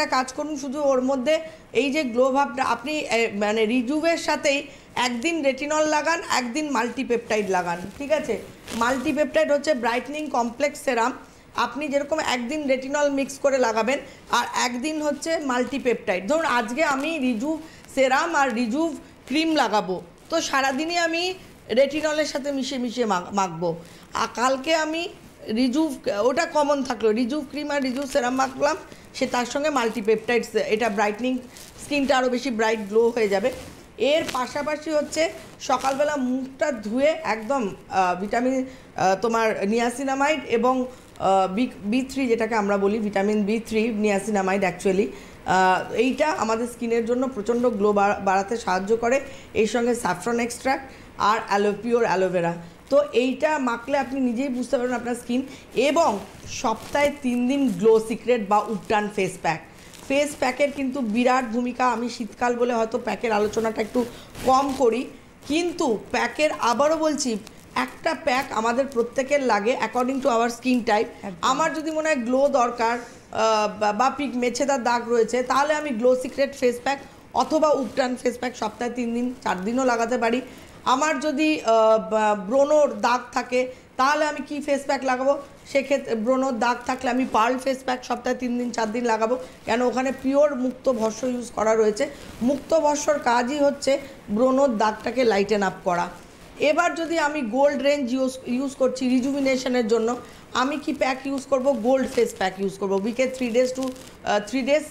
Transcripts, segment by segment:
একটা কাজ করুন, শুধু ওর মধ্যে এই যে গ্লো ভাবটা আপনি মানে রিজুভের সাথেই একদিন রেটিনল লাগান, একদিন মাল্টিপেপটাইড লাগান, ঠিক আছে? মাল্টিপেপটাইড হচ্ছে ব্রাইটনিং কমপ্লেক্স সেরাম, আপনি যেরকম একদিন রেটিনল মিক্স করে লাগাবেন আর একদিন হচ্ছে মাল্টিপেপটাইড। ধরুন আজকে আমি রিজুভ সেরাম আর রিজুভ ক্রিম লাগাবো, তো সারাদিনই আমি রেটিনলের সাথে মিশিয়ে মাখবো, আর কালকে আমি রিজুভ, ওটা কমন থাকলো, রিজুভ ক্রিম আর রিজুভ সেরাম মাখলাম, সে তার সঙ্গে মাল্টিপেপটাইডস, এটা ব্রাইটনিং, স্কিনটা আরও বেশি ব্রাইট গ্লো হয়ে যাবে। এর পাশাপাশি হচ্ছে সকালবেলা মুখটা ধুয়ে একদম ভিটামিন তোমার নিয়াসিনামাইড এবং B3 যেটাকে আমরা বলি ভিটামিন B3 নিয়াসিনামাইড অ্যাকচুয়ালি, এইটা আমাদের স্কিনের জন্য প্রচণ্ড গ্লো বাড়াতে সাহায্য করে। এর সঙ্গে স্যাফরন এক্সট্রাক্ট আর পিওর অ্যালোভেরা, তো এইটা মাখলে আপনি নিজেই বুঝতে পারবেন আপনার স্কিন। এবং সপ্তাহে 3 দিন গ্লো সিক্রেট বা উপটান ফেস প্যাকের কিন্তু বিরাট ভূমিকা। আমি শীতকাল বলে হয়তো প্যাকের আলোচনাটা একটু কম করি, কিন্তু প্যাকের আবারও বলছি, একটা প্যাক আমাদের প্রত্যেকের লাগে according to our skin type. আমার যদি মনে হয় গ্লো দরকার বা মেছেদার দাগ রয়েছে, তাহলে আমি গ্লো সিক্রেট ফেস প্যাক অথবা উপটান ফেস প্যাক সপ্তাহে 3 দিন 4 দিনও লাগাতে পারি। আমার যদি ব্রণর দাগ থাকে, তাহলে আমি কি ফেস প্যাক লাগাবো? সেক্ষেত্রে ব্রণর দাগ থাকলে আমি পার্ল ফেস প্যাক সপ্তাহে 3 দিন 4 দিন লাগাবো, কেন ওখানে পিওর মুক্ত ভস্য ইউজ করা রয়েছে। মুক্ত ভস্যর কাজই হচ্ছে ব্রণর দাগটাকে লাইটেন আপ করা। এবার যদি আমি গোল্ড রেঞ্জ ইউজ করছি রিজুভিনেশনের জন্য, আমি কি প্যাক ইউজ করব? গোল্ড ফেস প্যাক ইউজ করব। উইকে 3 ডেজ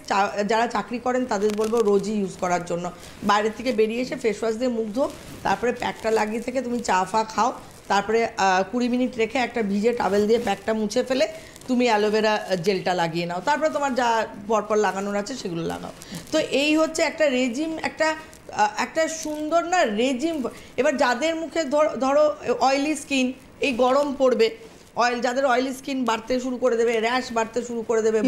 যারা চাকরি করেন তাদের বলবো রোজই ইউজ করার জন্য। বাইরের থেকে বেরিয়ে এসে ফেস ওয়াশ দিয়ে মুখ ধো, তারপরে প্যাকটা লাগিয়ে থেকে তুমি চা ফা খাও, তারপরে 20 মিনিট রেখে একটা ভিজে টাওয়েল দিয়ে প্যাকটা মুছে ফেলে তুমি অ্যালোভেরা জেলটা লাগিয়ে নাও, তারপরে তোমার যা পরপর লাগানোর আছে সেগুলো লাগাও। তো এই হচ্ছে একটা রেজিম, একটা সুন্দর না রেজিম। এবার যাদের মুখে ধরো অয়েলি স্কিন, এই গরম পড়বে, যাদের অয়েলি স্কিন বাড়তে শুরু করে দেবে, র্যাশ বাড়তে শুরু করে দেবে,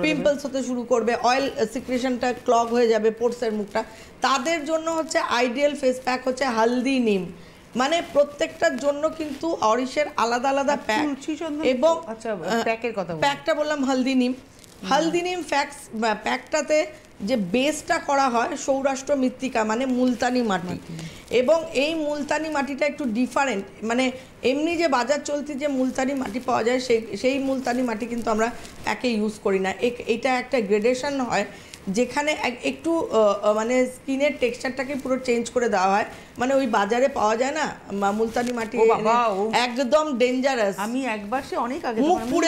পিম্পলস হতে শুরু করবে, অয়েল সিক্রেশনটা ক্লগ হয়ে যাবে পোর্সের মুখটা, তাদের জন্য হচ্ছে আইডিয়াল ফেস প্যাক হচ্ছে হালদি নিম। মানে প্রত্যেকটার জন্য কিন্তু অরিশের আলাদা আলাদা প্যাক। এবং প্যাকটা বললাম হালদি নিম প্যাকটাতে যে বেসটা করা হয় সৌরাষ্ট্র মৃত্তিকা মানে মুলতানি মাটি, এবং এই মুলতানি মাটিটা একটু ডিফারেন্ট। মানে এমনি যে বাজার চলতি যে মুলতানি মাটি পাওয়া যায় সেই মুলতানি মাটি কিন্তু আমরা প্যাকে ইউজ করি না। এটা একটা গ্রেডেশন হয় যেখানে একটু মানে স্কিনের টেক্সচারটাকে পুরো চেঞ্জ করে দেওয়া হয়। মানে ওই বাজারে পাওয়া যায় না মুলতানি মাটি, একদম ডেঞ্জারাস। আমি একবার সে অনেক আগে মুখ পুড়ে